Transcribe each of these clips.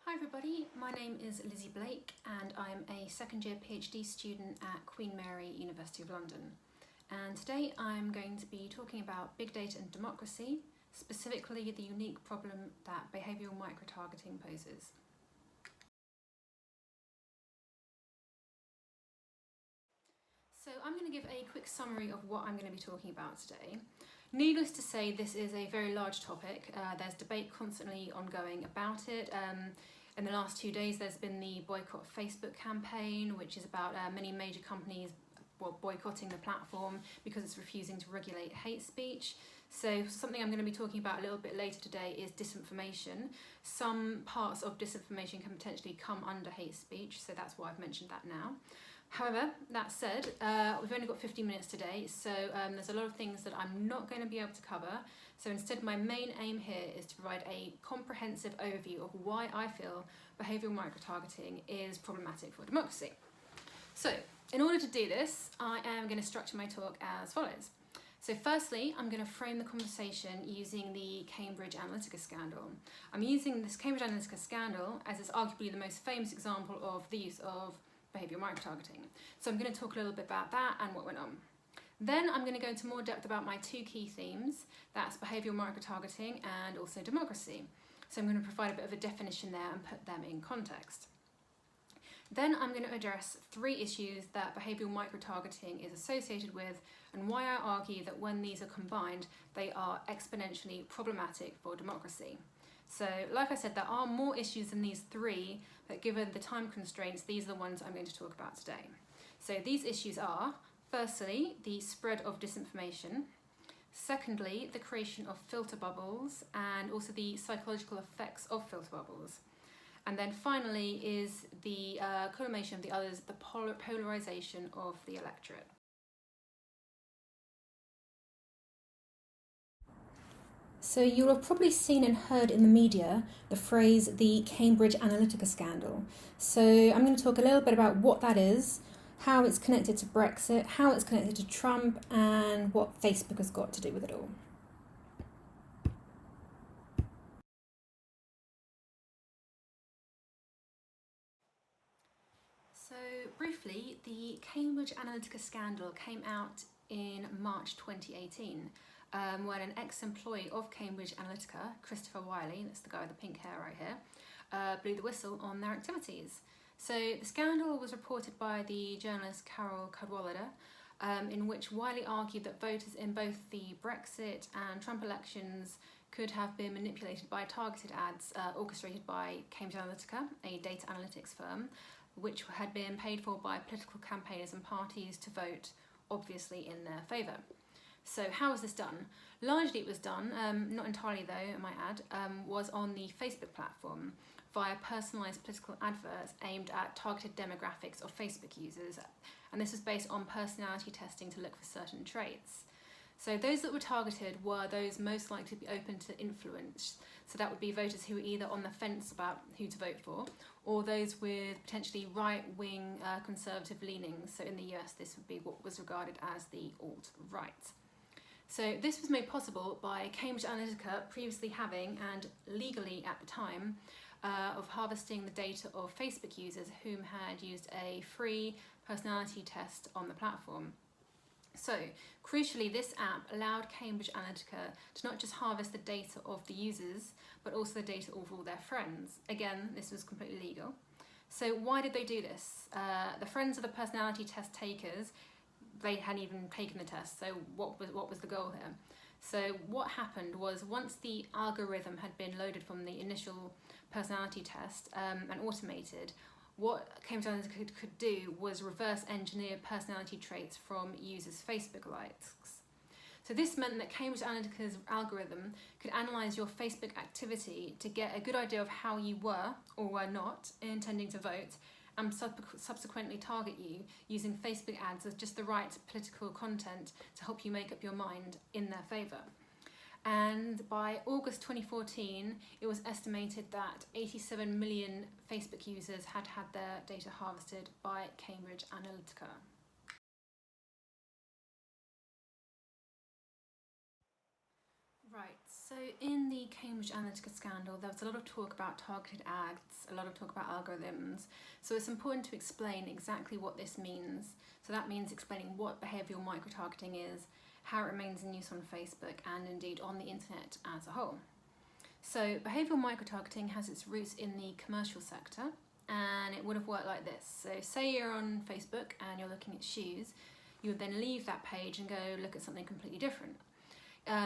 Hi everybody, my name is Lizzie Blake and I'm a second year PhD student at Queen Mary, University of London. And today I'm going to be talking about big data and democracy, specifically the unique problem that behavioural microtargeting poses. So I'm going to give a quick summary of what I'm going to be talking about today. Needless to say, this is a very large topic. There's debate constantly ongoing about it. In the last 2 days, there's been the Boycott Facebook campaign, which is about many major companies boycotting the platform because it's refusing to regulate hate speech. So something I'm going to be talking about a little bit later today is disinformation. Some parts of disinformation can potentially come under hate speech, so that's why I've mentioned that now. However, that said, we've only got 15 minutes today, so there's a lot of things that I'm not going to be able to cover. So instead, my main aim here is to provide a comprehensive overview of why I feel behavioural microtargeting is problematic for democracy. So, in order to do this, I am going to structure my talk as follows. So firstly, I'm going to frame the conversation using the Cambridge Analytica scandal. I'm using this Cambridge Analytica scandal as it's arguably the most famous example of the use of behavioural microtargeting. So I'm going to talk a little bit about that and what went on. Then I'm going to go into more depth about my two key themes, that's behavioural microtargeting and also democracy. So I'm going to provide a bit of a definition there and put them in context. Then I'm going to address 3 issues that behavioural microtargeting is associated with and why I argue that when these are combined, they are exponentially problematic for democracy. So, like I said, there are more issues than these 3, but given the time constraints, these are the ones I'm going to talk about today. So these issues are, firstly, the spread of disinformation. Secondly, the creation of filter bubbles and also the psychological effects of filter bubbles. And then finally is the culmination of the others, the polarisation of the electorate. So you'll have probably seen and heard in the media the phrase the Cambridge Analytica scandal. So I'm going to talk a little bit about what that is, how it's connected to Brexit, how it's connected to Trump, and what Facebook has got to do with it all. So briefly, the Cambridge Analytica scandal came out in March 2018. When an ex-employee of Cambridge Analytica, Christopher Wiley, that's the guy with the pink hair right here, blew the whistle on their activities. So the scandal was reported by the journalist Carol Cadwallader, in which Wiley argued that voters in both the Brexit and Trump elections could have been manipulated by targeted ads orchestrated by Cambridge Analytica, a data analytics firm, which had been paid for by political campaigners and parties to vote, obviously, in their favour. So how was this done? Largely it was done, not entirely though, I might add, was on the Facebook platform via personalised political adverts aimed at targeted demographics of Facebook users. And this was based on personality testing to look for certain traits. So those that were targeted were those most likely to be open to influence. So that would be voters who were either on the fence about who to vote for, or those with potentially right-wing conservative leanings. So in the US, this would be what was regarded as the alt-right. So this was made possible by Cambridge Analytica previously having, and legally at the time, of harvesting the data of Facebook users whom had used a free personality test on the platform. So, crucially, this app allowed Cambridge Analytica to not just harvest the data of the users, but also the data of all their friends. Again, this was completely legal. So why did they do this? The friends of the personality test takers, they hadn't even taken the test, so what was the goal here? So what happened was once the algorithm had been loaded from the initial personality test and automated, what Cambridge Analytica could do was reverse engineer personality traits from users' Facebook likes. So this meant that Cambridge Analytica's algorithm could analyse your Facebook activity to get a good idea of how you were or were not intending to vote, and subsequently target you using Facebook ads as just the right political content to help you make up your mind in their favour. And by August 2014, it was estimated that 87 million Facebook users had had their data harvested by Cambridge Analytica. Right, So in the Cambridge Analytica scandal, there was a lot of talk about targeted ads, a lot of talk about algorithms. So it's important to explain exactly what this means. So that means explaining what behavioural microtargeting is, how it remains in use on Facebook, and indeed on the internet as a whole. So behavioural microtargeting has its roots in the commercial sector, and it would have worked like this. So say you're on Facebook and you're looking at shoes, you would then leave that page and go look at something completely different.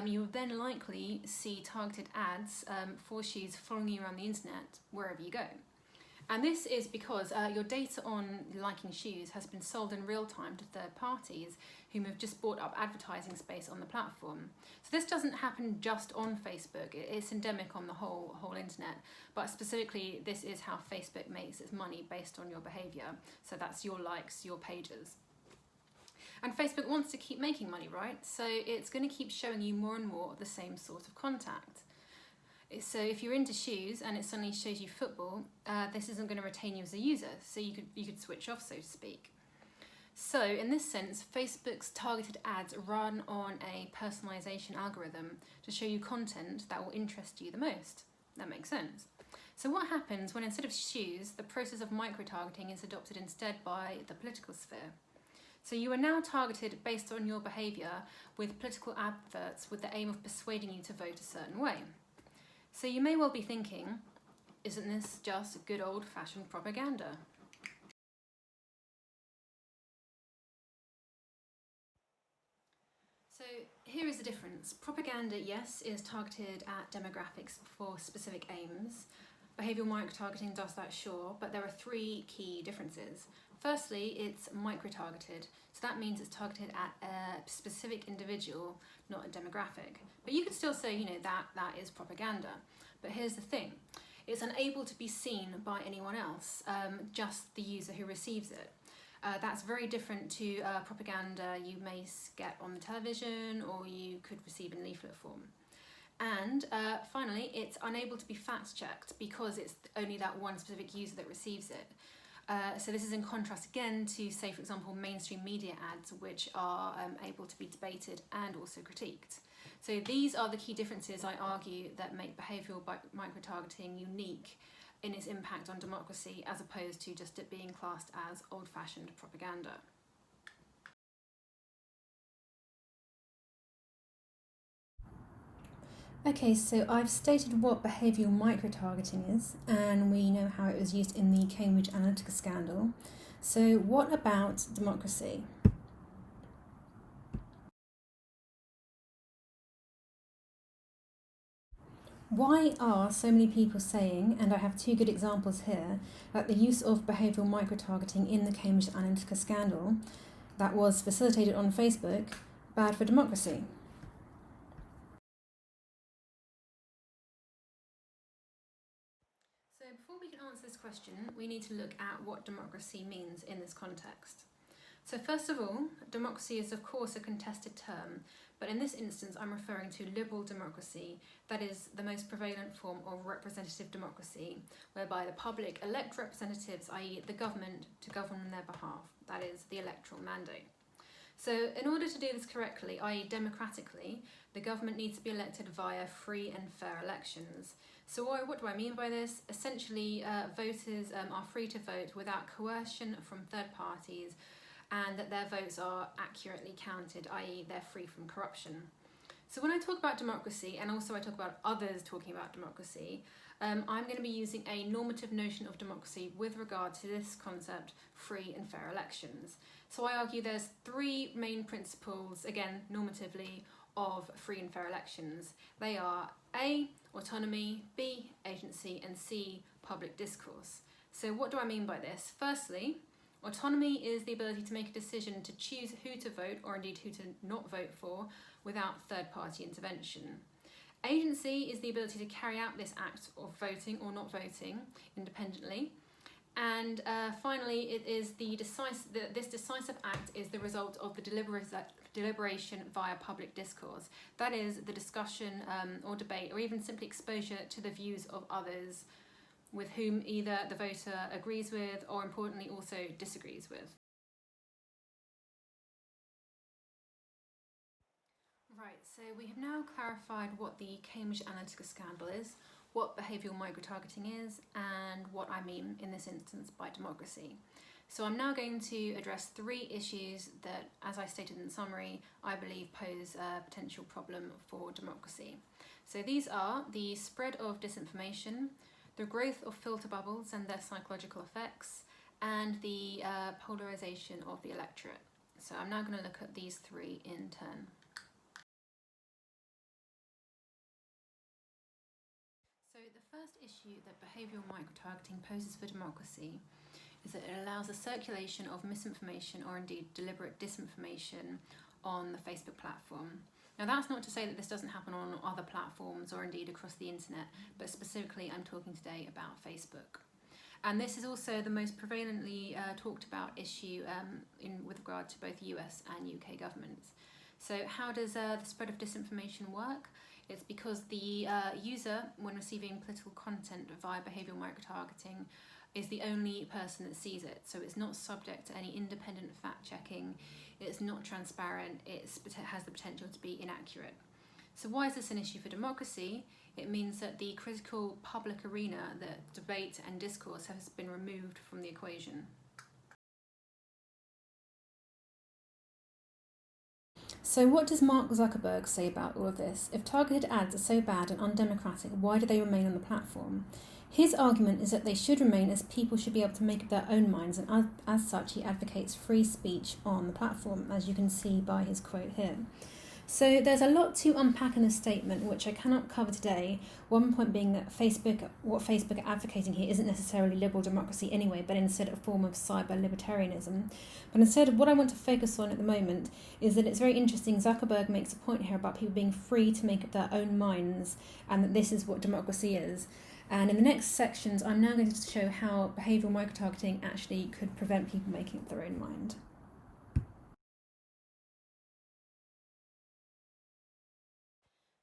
You will then likely see targeted ads for shoes following you around the internet wherever you go. And this is because your data on liking shoes has been sold in real time to third parties whom have just bought up advertising space on the platform. So this doesn't happen just on Facebook, it's endemic on the whole internet, but specifically this is how Facebook makes its money based on your behaviour. So that's your likes, your pages. And Facebook wants to keep making money, right? So it's going to keep showing you more and more of the same sort of contact. So if you're into shoes and it suddenly shows you football, this isn't going to retain you as a user, so you could switch off, so to speak. So in this sense, Facebook's targeted ads run on a personalisation algorithm to show you content that will interest you the most. That makes sense. So what happens when instead of shoes, the process of micro-targeting is adopted instead by the political sphere? So you are now targeted based on your behaviour with political adverts with the aim of persuading you to vote a certain way. So you may well be thinking, isn't this just good old-fashioned propaganda? So here is the difference. Propaganda, yes, is targeted at demographics for specific aims. Behavioural micro-targeting does that, sure, but there are three key differences. Firstly, it's micro-targeted, so that means it's targeted at a specific individual, not a demographic. But you could still say, that is propaganda. But here's the thing, it's unable to be seen by anyone else, just the user who receives it. That's very different to propaganda you may get on the television or you could receive in leaflet form. And finally, it's unable to be fact-checked because it's only that one specific user that receives it. So this is in contrast again to, say, for example, mainstream media ads, which are able to be debated and also critiqued. So these are the key differences, I argue, that make behavioural micro-targeting unique in its impact on democracy, as opposed to just it being classed as old-fashioned propaganda. Okay, so I've stated what behavioural micro-targeting is, and we know how it was used in the Cambridge Analytica scandal. So what about democracy? Why are so many people saying, and I have two good examples here, that the use of behavioural micro-targeting in the Cambridge Analytica scandal that was facilitated on Facebook, bad for democracy? So before we can answer this question, we need to look at what democracy means in this context. So first of all, democracy is of course a contested term, but in this instance I'm referring to liberal democracy, that is the most prevalent form of representative democracy, whereby the public elect representatives, i.e. the government, to govern on their behalf, that is the electoral mandate. So in order to do this correctly, i.e. democratically, the government needs to be elected via free and fair elections. So what do I mean by this? Essentially, voters are free to vote without coercion from third parties, and that their votes are accurately counted, i.e. they're free from corruption. So when I talk about democracy, and also I talk about others talking about democracy, I'm going to be using a normative notion of democracy with regard to this concept, free and fair elections. So I argue there's three main principles, again, normatively, of free and fair elections. They are A, autonomy, B, agency, and C, public discourse. So what do I mean by this? Firstly, autonomy is the ability to make a decision to choose who to vote, or indeed who to not vote for, without third-party intervention. Agency is the ability to carry out this act of voting or not voting independently. And finally, it is this decisive act is the result of the deliberation via public discourse. That is the discussion or debate, or even simply exposure to the views of others with whom either the voter agrees with or, importantly, also disagrees with. Right, So we have now clarified what the Cambridge Analytica scandal is, what behavioural microtargeting is, and what I mean in this instance by democracy. So I'm now going to address 3 issues that, as I stated in the summary, I believe pose a potential problem for democracy. So these are the spread of disinformation, the growth of filter bubbles and their psychological effects, and the polarisation of the electorate. So I'm now going to look at these 3 in turn. So the first issue that behavioural microtargeting poses for democracy is that it allows the circulation of misinformation or indeed deliberate disinformation on the Facebook platform. Now that's not to say that this doesn't happen on other platforms or indeed across the internet, but specifically I'm talking today about Facebook. And this is also the most prevalently talked about issue with regard to both US and UK governments. So how does the spread of disinformation work? It's because the user, when receiving political content via behavioural microtargeting, is the only person that sees it. So it's not subject to any independent fact checking, it's not transparent, it has the potential to be inaccurate. So why is this an issue for democracy? It means that the critical public arena, that debate and discourse has been removed from the equation. So what does Mark Zuckerberg say about all of this? If targeted ads are so bad and undemocratic, why do they remain on the platform? His argument is that they should remain as people should be able to make up their own minds, and as such he advocates free speech on the platform, as you can see by his quote here. So there's a lot to unpack in this statement, which I cannot cover today. One point being that what Facebook are advocating here isn't necessarily liberal democracy anyway, but instead a form of cyber libertarianism. But instead, what I want to focus on at the moment is that it's very interesting. Zuckerberg makes a point here about people being free to make up their own minds, and that this is what democracy is. And in the next sections, I'm now going to show how behavioural microtargeting actually could prevent people making up their own mind.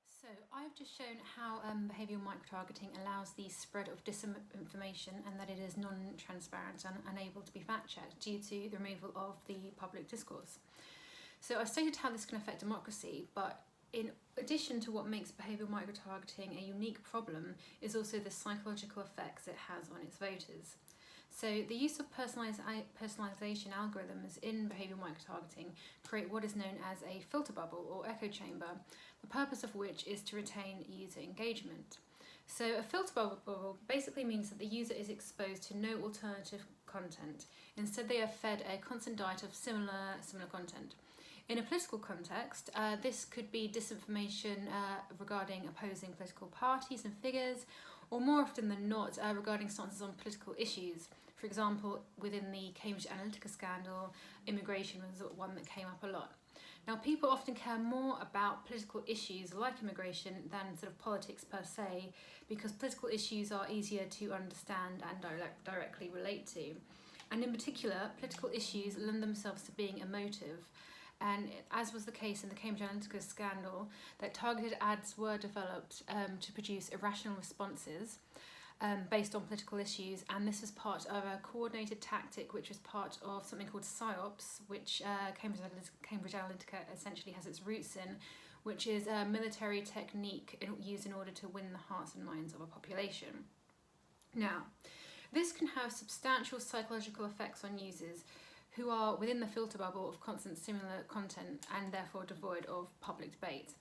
So I've just shown how behavioural microtargeting allows the spread of disinformation and that it is non-transparent and unable to be fact-checked due to the removal of the public discourse. So I've stated how this can affect democracy, but in addition to what makes behavioural microtargeting a unique problem is also the psychological effects it has on its voters. So the use of personalisation algorithms in behavioural microtargeting create what is known as a filter bubble or echo chamber, the purpose of which is to retain user engagement. So a filter bubble basically means that the user is exposed to no alternative content. Instead, they are fed a constant diet of similar content. In a political context, this could be disinformation regarding opposing political parties and figures, or more often than not, regarding stances on political issues. For example, within the Cambridge Analytica scandal, immigration was one that came up a lot. Now, people often care more about political issues like immigration than sort of politics per se, because political issues are easier to understand and directly relate to. And in particular, political issues lend themselves to being emotive. And as was the case in the Cambridge Analytica scandal, that targeted ads were developed to produce irrational responses based on political issues, and this was part of a coordinated tactic which was part of something called PSYOPs, which Cambridge Analytica essentially has its roots in, which is a military technique used in order to win the hearts and minds of a population. Now, this can have substantial psychological effects on users who are within the filter bubble of constant similar content and therefore devoid of public debate.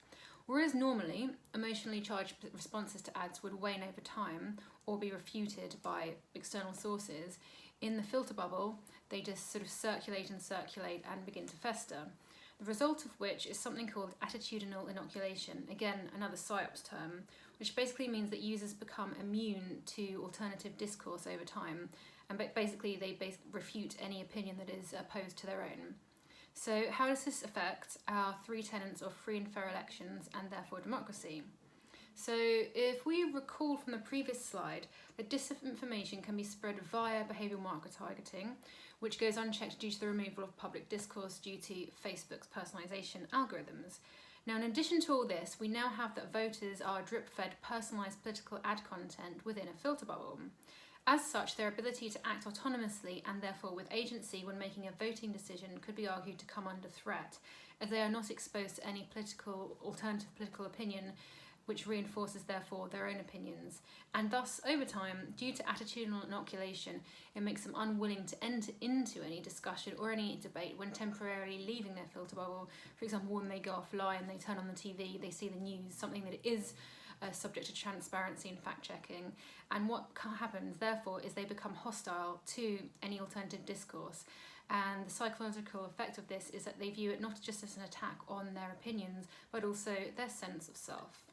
Whereas normally, emotionally charged responses to ads would wane over time or be refuted by external sources, in the filter bubble, they just sort of circulate and begin to fester. The result of which is something called attitudinal inoculation, again, another PSYOPs term, which basically means that users become immune to alternative discourse over time, and basically they refute any opinion that is opposed to their own. So how does this affect our 3 tenets of free and fair elections and therefore democracy? So if we recall from the previous slide, that disinformation can be spread via behavioural microtargeting, which goes unchecked due to the removal of public discourse due to Facebook's personalisation algorithms. Now, in addition to all this, we now have that voters are drip-fed personalised political ad content within a filter bubble. As such, their ability to act autonomously and therefore with agency when making a voting decision could be argued to come under threat, as they are not exposed to any alternative political opinion which reinforces therefore their own opinions. And thus, over time, due to attitudinal inoculation, it makes them unwilling to enter into any discussion or any debate when temporarily leaving their filter bubble. For example, when they go offline, they turn on the TV, they see the news, something that is subject to transparency and fact-checking. And what happens, therefore, is they become hostile to any alternative discourse. And the psychological effect of this is that they view it not just as an attack on their opinions, but also their sense of self.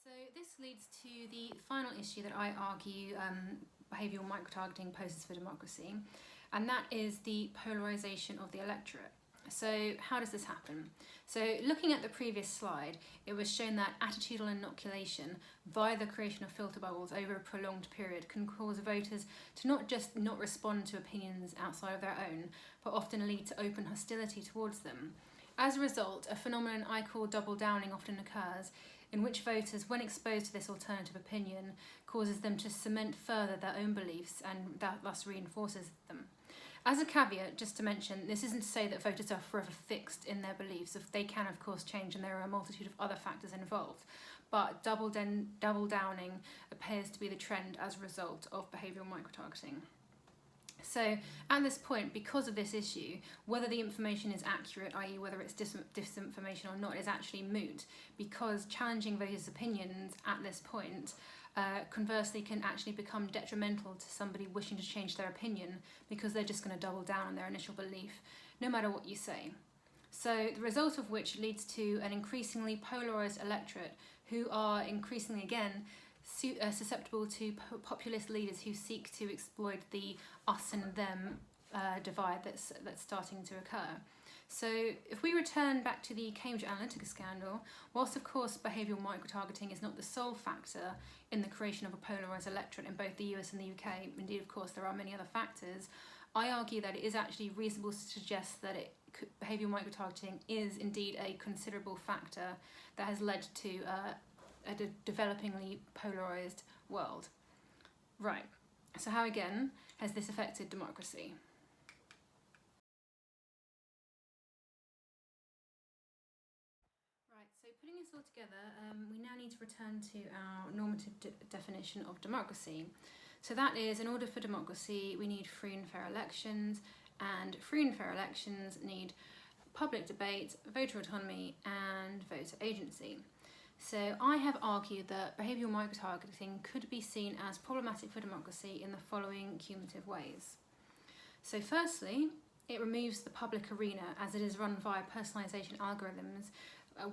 So this leads to the final issue that I argue behavioural microtargeting poses for democracy, and that is the polarisation of the electorate. So how does this happen? So looking at the previous slide, it was shown that attitudinal inoculation via the creation of filter bubbles over a prolonged period can cause voters to not just not respond to opinions outside of their own, but often lead to open hostility towards them. As a result, a phenomenon I call double downing often occurs, in which voters, when exposed to this alternative opinion, causes them to cement further their own beliefs and that thus reinforces them. As a caveat, just to mention, this isn't to say that voters are forever fixed in their beliefs. They can, of course, change, and there are a multitude of other factors involved. But double downing appears to be the trend as a result of behavioural microtargeting. So, at this point, because of this issue, whether the information is accurate, i.e. whether it's disinformation or not, is actually moot, because challenging voters' opinions at this point conversely can actually become detrimental to somebody wishing to change their opinion, because they're just going to double down on their initial belief, no matter what you say. So the result of which leads to an increasingly polarised electorate who are increasingly, again, susceptible to populist leaders who seek to exploit the us and them divide that's starting to occur. So if we return back to the Cambridge Analytica scandal, whilst of course behavioural microtargeting is not the sole factor in the creation of a polarised electorate in both the US and the UK, indeed of course there are many other factors, I argue that it is actually reasonable to suggest that behavioural microtargeting is indeed a considerable factor that has led to a developingly polarised world. Right, so how again has this affected democracy? Right, so putting this all together, we now need to return to our normative definition of democracy. So that is, in order for democracy, we need free and fair elections, and free and fair elections need public debate, voter autonomy, and voter agency. So I have argued that behavioural microtargeting could be seen as problematic for democracy in the following cumulative ways. So firstly, it removes the public arena as it is run via personalisation algorithms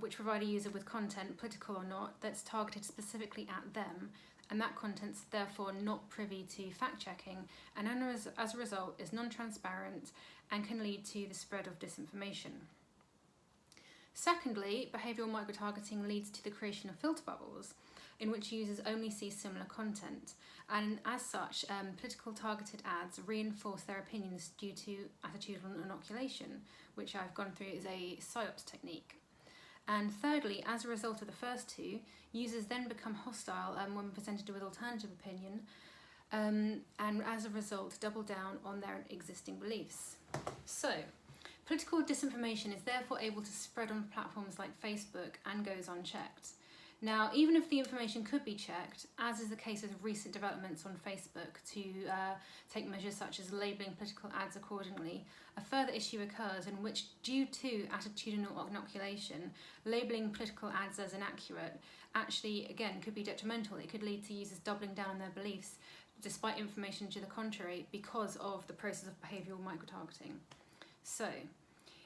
which provide a user with content, political or not, that's targeted specifically at them, and that content's therefore not privy to fact-checking, and as a result is non-transparent and can lead to the spread of disinformation. Secondly, behavioural microtargeting leads to the creation of filter bubbles, in which users only see similar content, and as such, political targeted ads reinforce their opinions due to attitudinal inoculation, which I've gone through as a PSYOPs technique. And thirdly, as a result of the first two, users then become hostile when presented with alternative opinion, and as a result double down on their existing beliefs. So, political disinformation is therefore able to spread on platforms like Facebook and goes unchecked. Now, even if the information could be checked, as is the case with recent developments on Facebook to take measures such as labelling political ads accordingly, a further issue occurs in which, due to attitudinal inoculation, labelling political ads as inaccurate actually, again, could be detrimental. It could lead to users doubling down on their beliefs despite information to the contrary because of the process of behavioural microtargeting. So,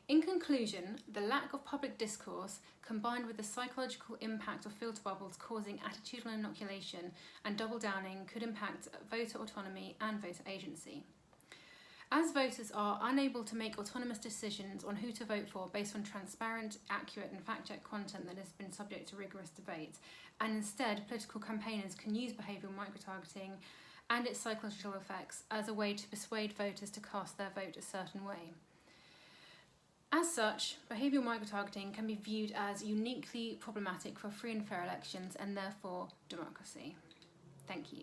in conclusion, the lack of public discourse, combined with the psychological impact of filter bubbles causing attitudinal inoculation and double downing, could impact voter autonomy and voter agency. As voters are unable to make autonomous decisions on who to vote for based on transparent, accurate and fact-checked content that has been subject to rigorous debate, and instead political campaigners can use behavioural microtargeting and its psychological effects as a way to persuade voters to cast their vote a certain way. As such, behavioural microtargeting can be viewed as uniquely problematic for free and fair elections and therefore democracy. Thank you.